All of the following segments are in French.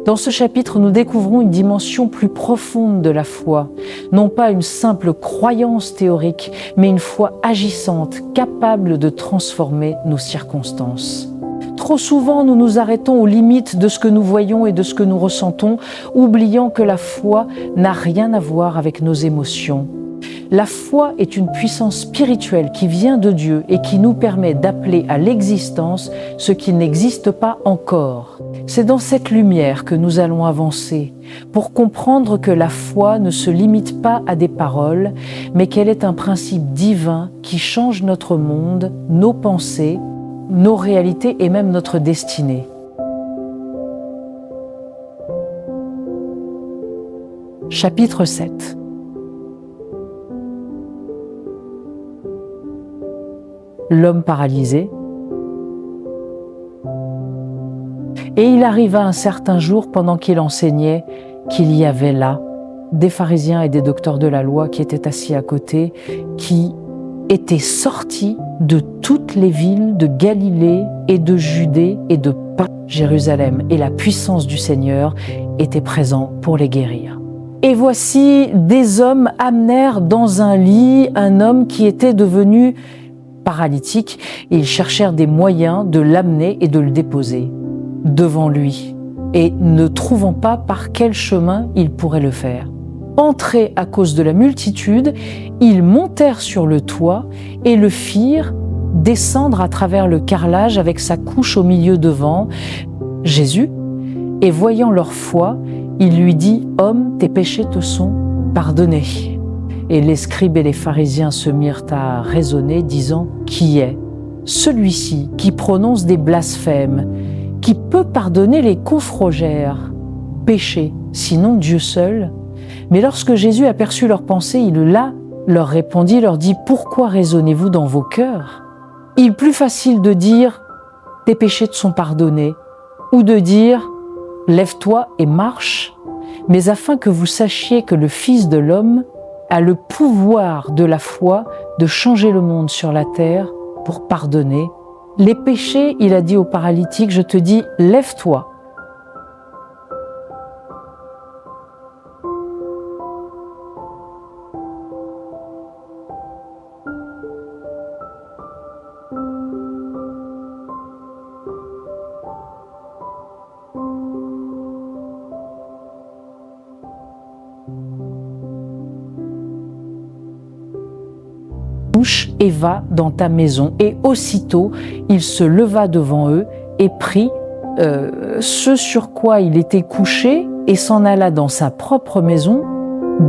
Dans ce chapitre, nous découvrons une dimension plus profonde de la foi, non pas une simple croyance théorique, mais une foi agissante, capable de transformer nos circonstances. Trop souvent, nous nous arrêtons aux limites de ce que nous voyons et de ce que nous ressentons, oubliant que la foi n'a rien à voir avec nos émotions. La foi est une puissance spirituelle qui vient de Dieu et qui nous permet d'appeler à l'existence ce qui n'existe pas encore. C'est dans cette lumière que nous allons avancer pour comprendre que la foi ne se limite pas à des paroles, mais qu'elle est un principe divin qui change notre monde, nos pensées, nos réalités et même notre destinée. Chapitre 7. L'homme paralysé. Et il arriva un certain jour, pendant qu'il enseignait, qu'il y avait là des pharisiens et des docteurs de la loi qui étaient assis à côté, qui étaient sortis de toutes les villes de Galilée et de Judée et de Jérusalem. Et la puissance du Seigneur était présente pour les guérir. Et voici, des hommes amenèrent dans un lit un homme qui était devenu paralytique, et ils cherchèrent des moyens de l'amener et de le déposer devant lui, et ne trouvant pas par quel chemin ils pourraient le faire. Entrés à cause de la multitude, ils montèrent sur le toit et le firent descendre à travers le carrelage avec sa couche au milieu devant Jésus, et voyant leur foi, il lui dit « Homme, tes péchés te sont pardonnés ». Et les scribes et les pharisiens se mirent à raisonner, disant « Qui est celui-ci qui prononce des blasphèmes, qui peut pardonner les confrogères, péchés, sinon Dieu seul ?» Mais lorsque Jésus aperçut leurs pensées, il leur répondit, leur dit « Pourquoi raisonnez-vous dans vos cœurs ? Il est plus facile de dire « Tes péchés te sont pardonnés » ou de dire « Lève-toi et marche », mais afin que vous sachiez que le Fils de l'homme a le pouvoir de la foi de changer le monde sur la terre pour pardonner les péchés. Il a dit au paralytique, je te dis, lève-toi. Et va dans ta maison. Et aussitôt, il se leva devant eux et prit ce sur quoi il était couché et s'en alla dans sa propre maison,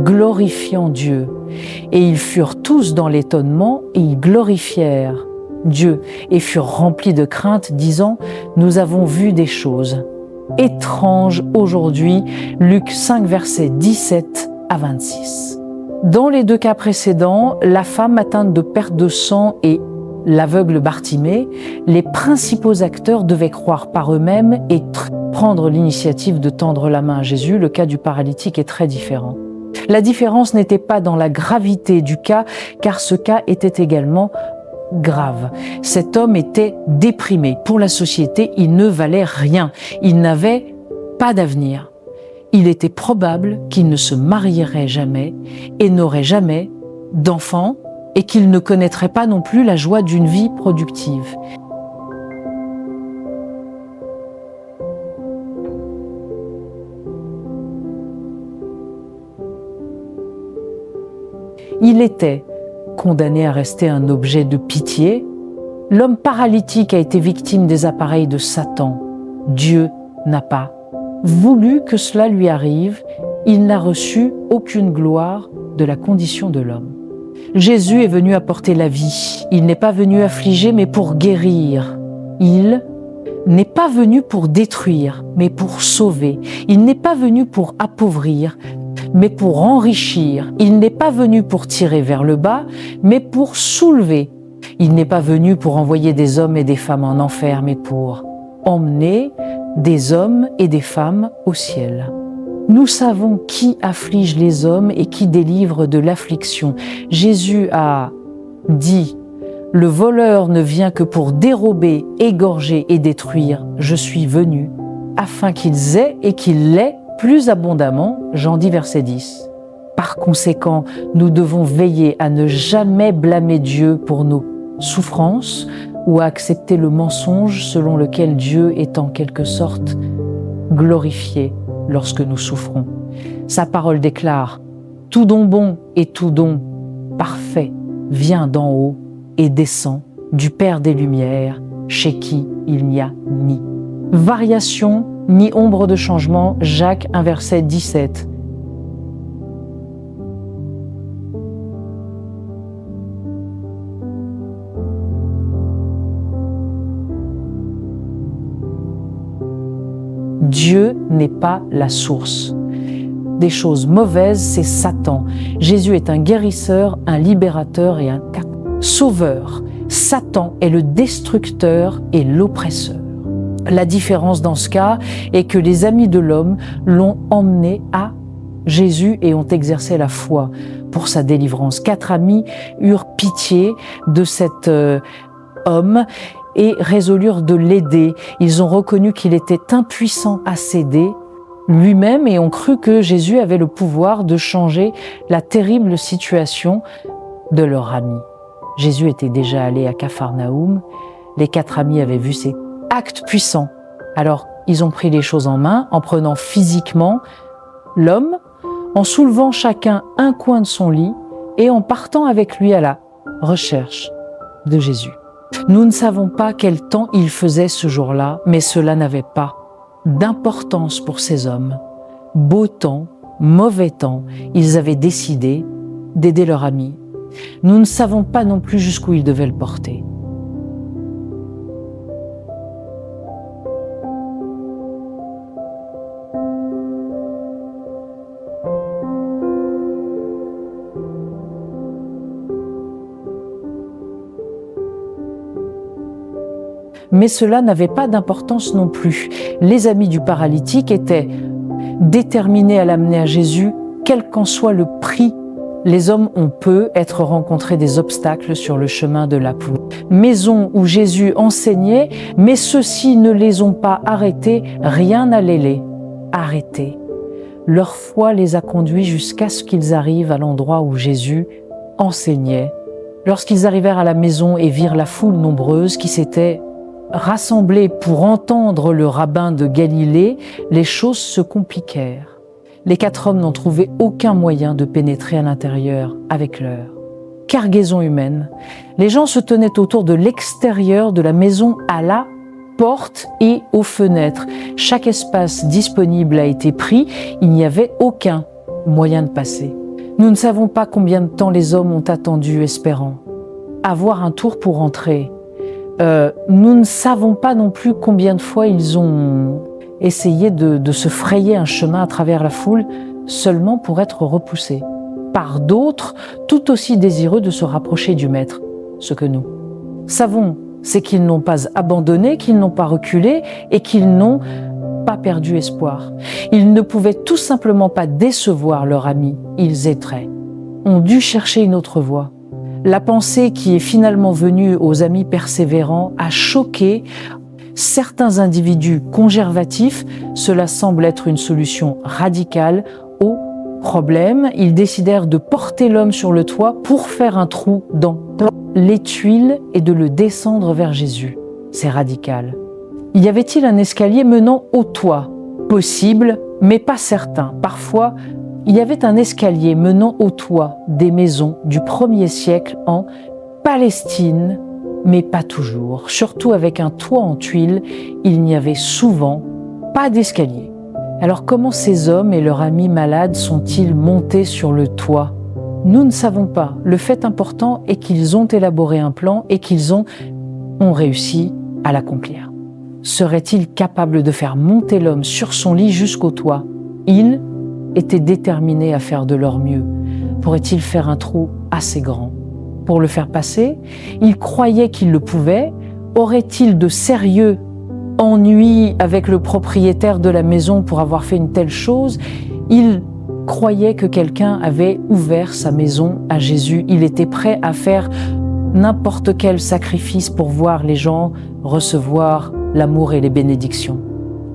glorifiant Dieu. Et ils furent tous dans l'étonnement et ils glorifièrent Dieu et furent remplis de crainte, disant « Nous avons vu des choses étranges aujourd'hui ». Luc 5, versets 17 à 26. Dans les deux cas précédents, la femme atteinte de perte de sang et l'aveugle Bartimée, les principaux acteurs devaient croire par eux-mêmes et prendre l'initiative de tendre la main à Jésus. Le cas du paralytique est très différent. La différence n'était pas dans la gravité du cas, car ce cas était également grave. Cet homme était déprimé. Pour la société, il ne valait rien. Il n'avait pas d'avenir. Il était probable qu'il ne se marierait jamais et n'aurait jamais d'enfants et qu'il ne connaîtrait pas non plus la joie d'une vie productive. Il était condamné à rester un objet de pitié. L'homme paralytique a été victime des appareils de Satan. Dieu n'a pas voulu que cela lui arrive, il n'a reçu aucune gloire de la condition de l'homme. Jésus est venu apporter la vie. Il n'est pas venu affliger, mais pour guérir. Il n'est pas venu pour détruire, mais pour sauver. Il n'est pas venu pour appauvrir, mais pour enrichir. Il n'est pas venu pour tirer vers le bas, mais pour soulever. Il n'est pas venu pour envoyer des hommes et des femmes en enfer, mais pour emmener des hommes et des femmes au ciel. Nous savons qui afflige les hommes et qui délivre de l'affliction. Jésus a dit « Le voleur ne vient que pour dérober, égorger et détruire. Je suis venu afin qu'ils aient et qu'ils l'aient plus abondamment. Jean 10, verset 10. Par conséquent, nous devons veiller à ne jamais blâmer Dieu pour nos souffrances ou à accepter le mensonge selon lequel Dieu est en quelque sorte glorifié lorsque nous souffrons. Sa parole déclare « Tout don bon et tout don parfait vient d'en haut et descend du Père des Lumières, chez qui il n'y a ni variation, ni ombre de changement. » Jacques 1, verset 17. Dieu n'est pas la source des choses mauvaises, c'est Satan. Jésus est un guérisseur, un libérateur et un sauveur. Satan est le destructeur et l'oppresseur. La différence dans ce cas est que les amis de l'homme l'ont emmené à Jésus et ont exercé la foi pour sa délivrance. 4 amis eurent pitié de cet homme et résolurent de l'aider. Ils ont reconnu qu'il était impuissant à s'aider lui-même et ont cru que Jésus avait le pouvoir de changer la terrible situation de leur ami. Jésus était déjà allé à Capharnaüm. Les 4 amis avaient vu ces actes puissants. Alors, ils ont pris les choses en main en prenant physiquement l'homme, en soulevant chacun un coin de son lit et en partant avec lui à la recherche de Jésus. Nous ne savons pas quel temps il faisait ce jour-là, mais cela n'avait pas d'importance pour ces hommes. Beau temps, mauvais temps, ils avaient décidé d'aider leur ami. Nous ne savons pas non plus jusqu'où ils devaient le porter. Mais cela n'avait pas d'importance non plus. Les amis du paralytique étaient déterminés à l'amener à Jésus, quel qu'en soit le prix. Les hommes ont peu être rencontrés des obstacles sur le chemin de la foi. Maison où Jésus enseignait, mais ceux-ci ne les ont pas arrêtés, rien n'allait les arrêter. Leur foi les a conduits jusqu'à ce qu'ils arrivent à l'endroit où Jésus enseignait. Lorsqu'ils arrivèrent à la maison et virent la foule nombreuse qui s'était rassemblés pour entendre le rabbin de Galilée, les choses se compliquèrent. Les 4 hommes n'ont trouvé aucun moyen de pénétrer à l'intérieur avec leur cargaison humaine. Les gens se tenaient autour de l'extérieur de la maison à la porte et aux fenêtres. Chaque espace disponible a été pris, il n'y avait aucun moyen de passer. Nous ne savons pas combien de temps les hommes ont attendu, espérant avoir un tour pour entrer. Nous ne savons pas non plus combien de fois ils ont essayé de se frayer un chemin à travers la foule seulement pour être repoussés par d'autres tout aussi désireux de se rapprocher du Maître. Ce que nous savons, c'est qu'ils n'ont pas abandonné, qu'ils n'ont pas reculé et qu'ils n'ont pas perdu espoir. Ils ne pouvaient tout simplement pas décevoir leur ami. Ils ont dû chercher une autre voie. La pensée qui est finalement venue aux amis persévérants a choqué certains individus conservatifs. Cela semble être une solution radicale au problème. Ils décidèrent de porter l'homme sur le toit pour faire un trou dans les tuiles et de le descendre vers Jésus. C'est radical. Y avait-il un escalier menant au toit? Possible, mais pas certain. Parfois, il y avait un escalier menant au toit des maisons du 1er siècle en Palestine, mais pas toujours. Surtout avec un toit en tuiles, il n'y avait souvent pas d'escalier. Alors comment ces hommes et leurs amis malades sont-ils montés sur le toit? Nous ne savons pas. Le fait important est qu'ils ont élaboré un plan et qu'ils ont réussi à l'accomplir. Seraient-ils capables de faire monter l'homme sur son lit jusqu'au toit? Ils étaient déterminés à faire de leur mieux. Pourraient-ils faire un trou assez grand pour le faire passer? Ils croyaient qu'ils le pouvaient. Auraient-ils de sérieux ennuis avec le propriétaire de la maison pour avoir fait une telle chose? Ils croyaient que quelqu'un avait ouvert sa maison à Jésus. Il était prêt à faire n'importe quel sacrifice pour voir les gens recevoir l'amour et les bénédictions.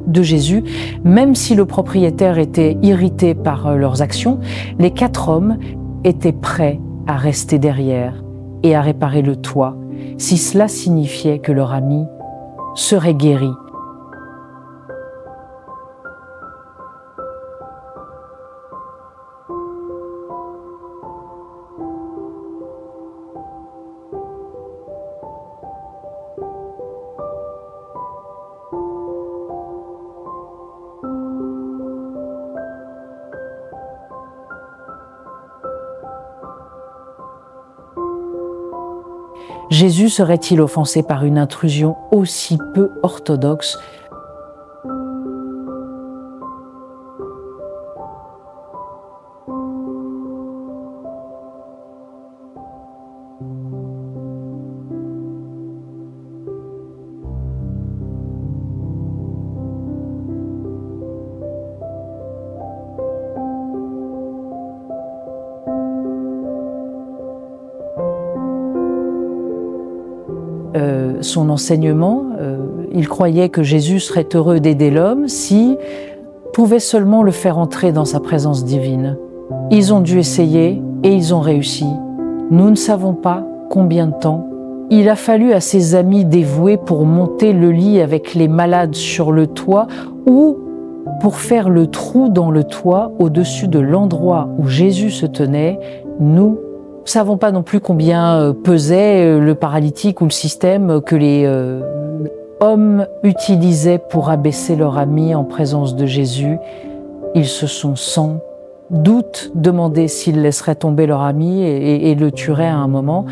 de Jésus, même si le propriétaire était irrité par leurs actions, les 4 hommes étaient prêts à rester derrière et à réparer le toit, si cela signifiait que leur ami serait guéri. Jésus serait-il offensé par une intrusion aussi peu orthodoxe ? Son enseignement, il croyait que Jésus serait heureux d'aider l'homme s'il pouvait seulement le faire entrer dans sa présence divine. Ils ont dû essayer et ils ont réussi. Nous ne savons pas combien de temps. Il a fallu à ses amis dévoués pour monter le lit avec les malades sur le toit ou pour faire le trou dans le toit au-dessus de l'endroit où Jésus se tenait. Nous ne savons pas non plus combien pesait le paralytique ou le système que les hommes utilisaient pour abaisser leur ami en présence de Jésus. Ils se sont sans doute demandé s'ils laisseraient tomber leur ami et le tueraient à un moment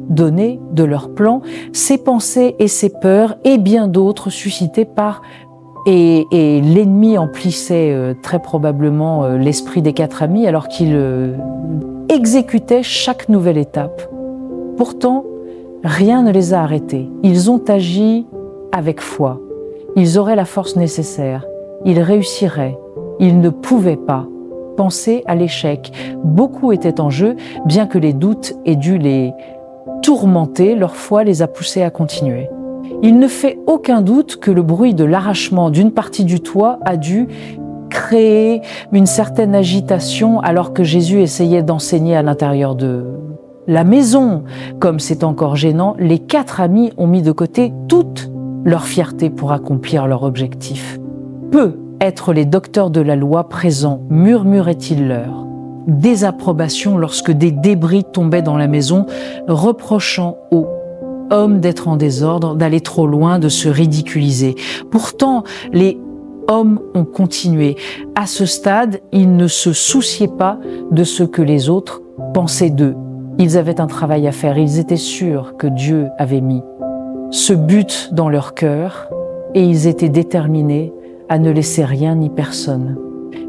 donné de leur plan. Ces pensées et ces peurs et bien d'autres suscitées par... Et l'ennemi emplissait très probablement l'esprit des 4 amis alors qu'il exécutaient chaque nouvelle étape. Pourtant, rien ne les a arrêtés. Ils ont agi avec foi. Ils auraient la force nécessaire. Ils réussiraient. Ils ne pouvaient pas penser à l'échec. Beaucoup étaient en jeu, bien que les doutes aient dû les tourmenter, leur foi les a poussés à continuer. Il ne fait aucun doute que le bruit de l'arrachement d'une partie du toit a dû créer une certaine agitation alors que Jésus essayait d'enseigner à l'intérieur de la maison. Comme c'est encore gênant, les 4 amis ont mis de côté toute leur fierté pour accomplir leur objectif. Peu être les docteurs de la loi présents murmuraient-ils leur désapprobation lorsque des débris tombaient dans la maison, reprochant aux hommes d'être en désordre, d'aller trop loin, de se ridiculiser. Pourtant, les hommes ont continué. À ce stade, ils ne se souciaient pas de ce que les autres pensaient d'eux. Ils avaient un travail à faire. Ils étaient sûrs que Dieu avait mis ce but dans leur cœur et ils étaient déterminés à ne laisser rien ni personne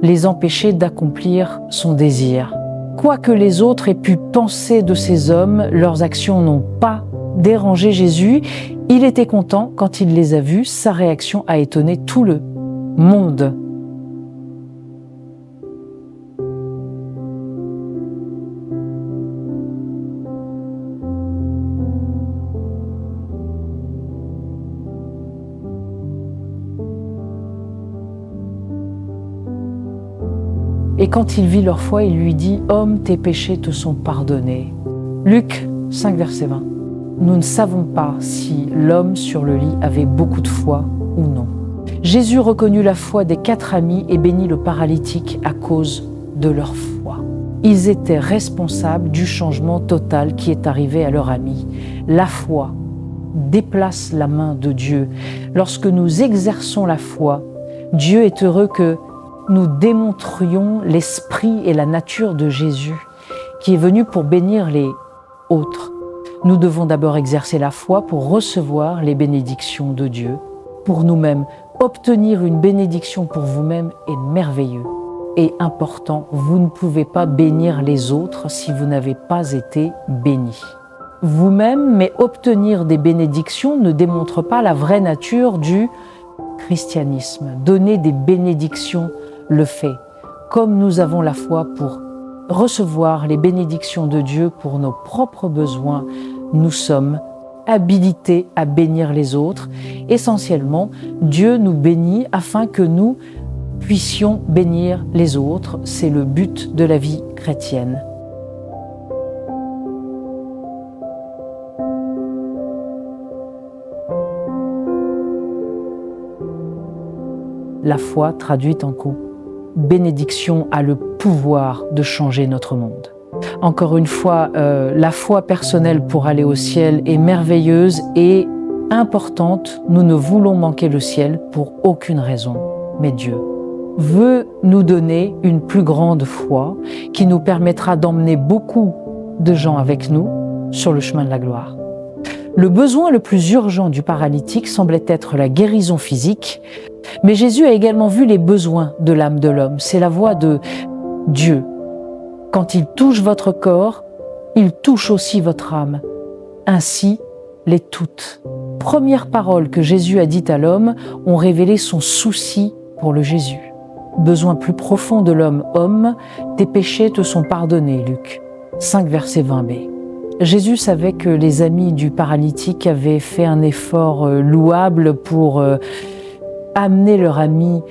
les empêcher d'accomplir son désir. Quoi que les autres aient pu penser de ces hommes, leurs actions n'ont pas dérangé Jésus. Il était content quand il les a vus. Sa réaction a étonné tout le monde. Et quand il vit leur foi, il lui dit « Homme, tes péchés te sont pardonnés ». Luc 5, verset 20. Nous ne savons pas si l'homme sur le lit avait beaucoup de foi ou non. Jésus reconnut la foi des 4 amis et bénit le paralytique à cause de leur foi. Ils étaient responsables du changement total qui est arrivé à leur ami. La foi déplace la main de Dieu. Lorsque nous exerçons la foi, Dieu est heureux que nous démontrions l'esprit et la nature de Jésus, qui est venu pour bénir les autres. Nous devons d'abord exercer la foi pour recevoir les bénédictions de Dieu. Pour nous-mêmes, obtenir une bénédiction pour vous-même est merveilleux et important. Vous ne pouvez pas bénir les autres si vous n'avez pas été béni vous-même, mais obtenir des bénédictions ne démontre pas la vraie nature du christianisme. Donner des bénédictions le fait. Comme nous avons la foi pour recevoir les bénédictions de Dieu pour nos propres besoins, nous sommes habilités à bénir les autres. Essentiellement, Dieu nous bénit afin que nous puissions bénir les autres. C'est le but de la vie chrétienne. La foi traduite en bénédiction a le pouvoir de changer notre monde. Encore une fois, la foi personnelle pour aller au ciel est merveilleuse et importante. Nous ne voulons manquer le ciel pour aucune raison, mais Dieu veut nous donner une plus grande foi qui nous permettra d'emmener beaucoup de gens avec nous sur le chemin de la gloire. Le besoin le plus urgent du paralytique semblait être la guérison physique, mais Jésus a également vu les besoins de l'âme de l'homme. C'est la voix de Dieu. Quand il touche votre corps, il touche aussi votre âme. Ainsi, les toutes. Premières paroles que Jésus a dites à l'homme ont révélé son souci pour le Jésus. Besoin plus profond de l'homme, homme, tes péchés te sont pardonnés, Luc 5, verset 20b. Jésus savait que les amis du paralytique avaient fait un effort louable pour amener leur ami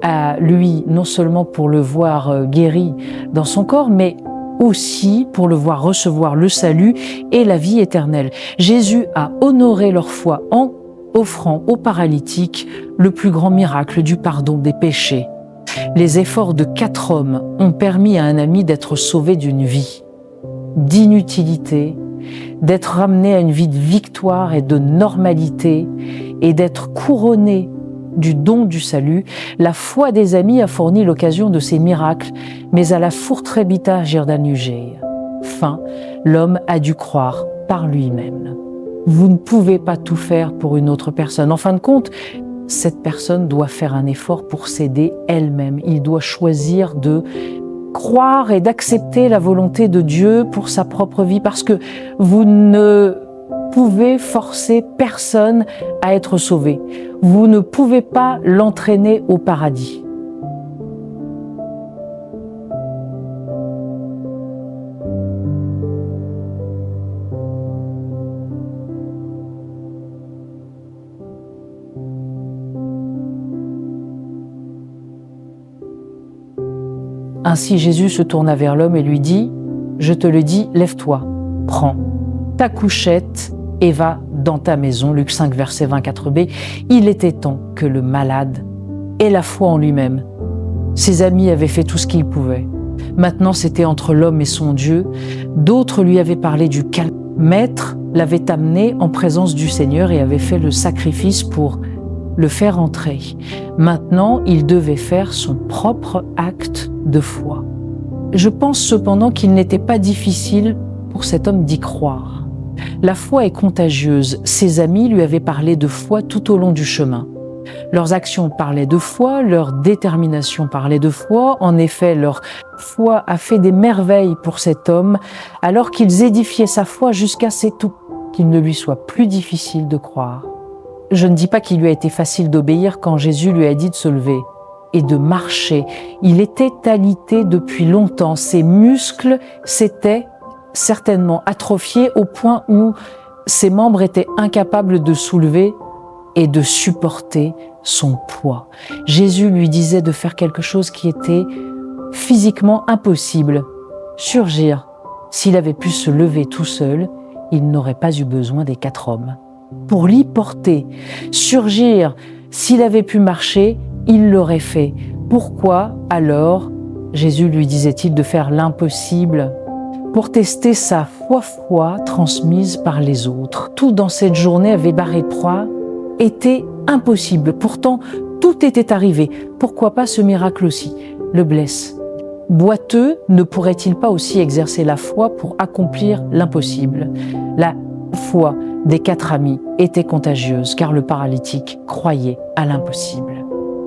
à lui, non seulement pour le voir guéri dans son corps, mais aussi pour le voir recevoir le salut et la vie éternelle. Jésus a honoré leur foi en offrant aux paralytiques le plus grand miracle du pardon des péchés. Les efforts de 4 hommes ont permis à un ami d'être sauvé d'une vie d'inutilité, d'être ramené à une vie de victoire et de normalité et d'être couronné du don du salut. La foi des amis a fourni l'occasion de ces miracles, mais à la furtrebita Girdalnugeia. Fin, l'homme a dû croire par lui-même. Vous ne pouvez pas tout faire pour une autre personne. En fin de compte, cette personne doit faire un effort pour s'aider elle-même. Il doit choisir de croire et d'accepter la volonté de Dieu pour sa propre vie, parce que vous ne pouvez forcer personne à être sauvé. Vous ne pouvez pas l'entraîner au paradis. Ainsi Jésus se tourna vers l'homme et lui dit « Je te le dis, lève-toi, prends ta couchette et va dans ta maison. » Luc 5, verset 24b. Il était temps que le malade ait la foi en lui-même. Ses amis avaient fait tout ce qu'ils pouvaient. Maintenant, c'était entre l'homme et son Dieu. D'autres lui avaient parlé du calme. Maître l'avait amené en présence du Seigneur et avait fait le sacrifice pour le faire entrer. Maintenant, il devait faire son propre acte de foi. Je pense cependant qu'il n'était pas difficile pour cet homme d'y croire. La foi est contagieuse. Ses amis lui avaient parlé de foi tout au long du chemin. Leurs actions parlaient de foi, leur détermination parlait de foi. En effet, leur foi a fait des merveilles pour cet homme, alors qu'ils édifiaient sa foi jusqu'à ce qu'il ne lui soit plus difficile de croire. Je ne dis pas qu'il lui a été facile d'obéir quand Jésus lui a dit de se lever et de marcher. Il était alité depuis longtemps. Ses muscles s'étaient certainement atrophiés au point où ses membres étaient incapables de soulever et de supporter son poids. Jésus lui disait de faire quelque chose qui était physiquement impossible. Surgir. S'il avait pu se lever tout seul, il n'aurait pas eu besoin des 4 hommes. Pour l'y porter, surgir, s'il avait pu marcher, il l'aurait fait. Pourquoi alors Jésus lui disait-il de faire l'impossible pour tester sa foi transmise par les autres? Tout dans cette journée avait barré de proie, était impossible. Pourtant, tout était arrivé. Pourquoi pas ce miracle aussi? Le blesse. Boiteux ne pourrait-il pas aussi exercer la foi pour accomplir l'impossible? La foi des 4 amis était contagieuse, car le paralytique croyait à l'impossible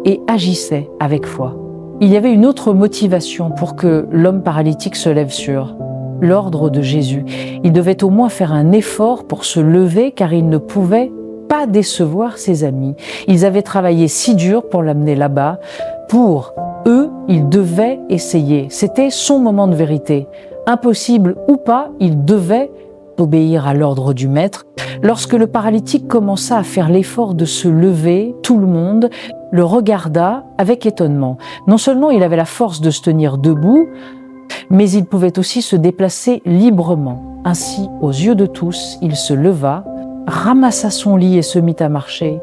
et agissait avec foi. Il y avait une autre motivation pour que l'homme paralytique se lève sur l'ordre de Jésus. Il devait au moins faire un effort pour se lever, car il ne pouvait pas décevoir ses amis. Ils avaient travaillé si dur pour l'amener là-bas. Pour eux, il devait essayer. C'était son moment de vérité. Impossible ou pas, il devait obéir à l'ordre du maître. Lorsque le paralytique commença à faire l'effort de se lever, tout le monde le regarda avec étonnement. Non seulement il avait la force de se tenir debout, mais il pouvait aussi se déplacer librement. Ainsi, aux yeux de tous, il se leva, ramassa son lit et se mit à marcher.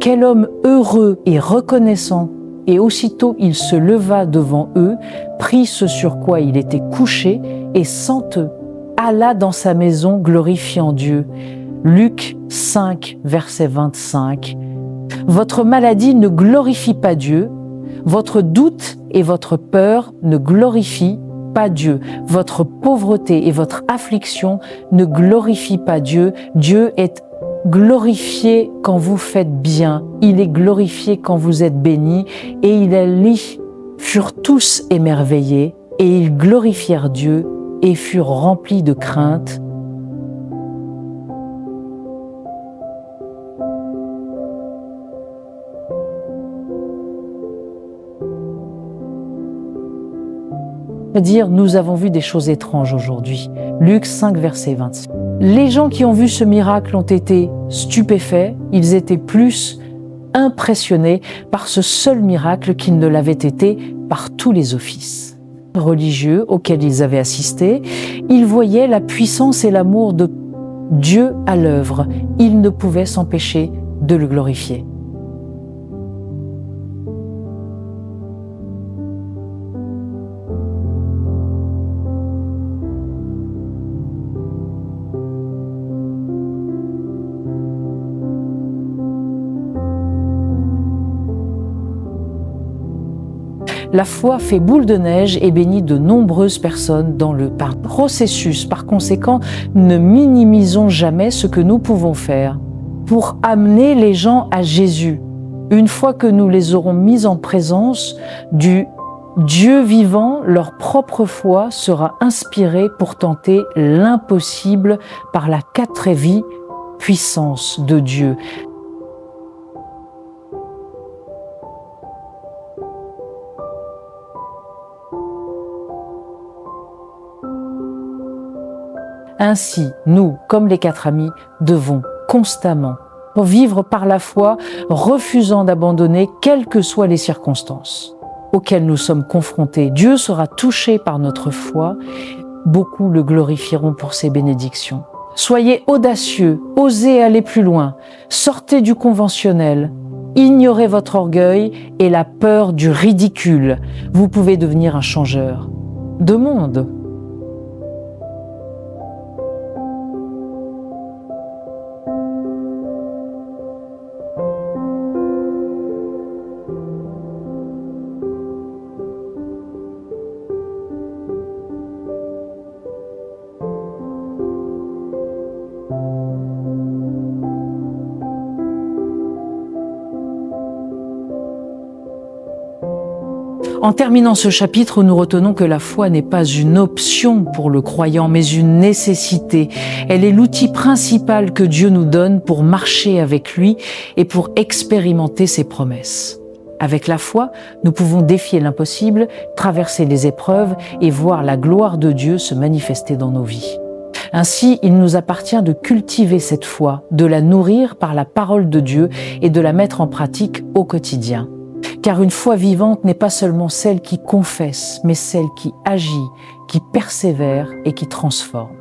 Quel homme heureux et reconnaissant! Et aussitôt il se leva devant eux, prit ce sur quoi il était couché et sans eux, alla dans sa maison glorifiant Dieu. Luc 5, verset 25. Votre maladie ne glorifie pas Dieu, votre doute et votre peur ne glorifient pas Dieu, votre pauvreté et votre affliction ne glorifient pas Dieu. Dieu est glorifié quand vous faites bien, il est glorifié quand vous êtes bénis, et ils furent tous émerveillés, et ils glorifièrent Dieu et furent remplis de crainte. C'est-à-dire, nous avons vu des choses étranges aujourd'hui. Luc 5, verset 26. Les gens qui ont vu ce miracle ont été stupéfaits, ils étaient plus impressionnés par ce seul miracle qu'ils ne l'avaient été par tous les offices religieux auxquels ils avaient assisté. Ils voyaient la puissance et l'amour de Dieu à l'œuvre. Ils ne pouvaient s'empêcher de le glorifier. La foi fait boule de neige et bénit de nombreuses personnes dans le processus. Par conséquent, ne minimisons jamais ce que nous pouvons faire pour amener les gens à Jésus. Une fois que nous les aurons mis en présence du Dieu vivant, leur propre foi sera inspirée pour tenter l'impossible par la quatrième puissance de Dieu. Ainsi, nous, comme les 4 amis, devons constamment vivre par la foi, refusant d'abandonner quelles que soient les circonstances auxquelles nous sommes confrontés. Dieu sera touché par notre foi, beaucoup le glorifieront pour ses bénédictions. Soyez audacieux, osez aller plus loin, sortez du conventionnel, ignorez votre orgueil et la peur du ridicule. Vous pouvez devenir un changeur de monde. En terminant ce chapitre, nous retenons que la foi n'est pas une option pour le croyant, mais une nécessité. Elle est l'outil principal que Dieu nous donne pour marcher avec lui et pour expérimenter ses promesses. Avec la foi, nous pouvons défier l'impossible, traverser les épreuves et voir la gloire de Dieu se manifester dans nos vies. Ainsi, il nous appartient de cultiver cette foi, de la nourrir par la parole de Dieu et de la mettre en pratique au quotidien. Car une foi vivante n'est pas seulement celle qui confesse, mais celle qui agit, qui persévère et qui transforme.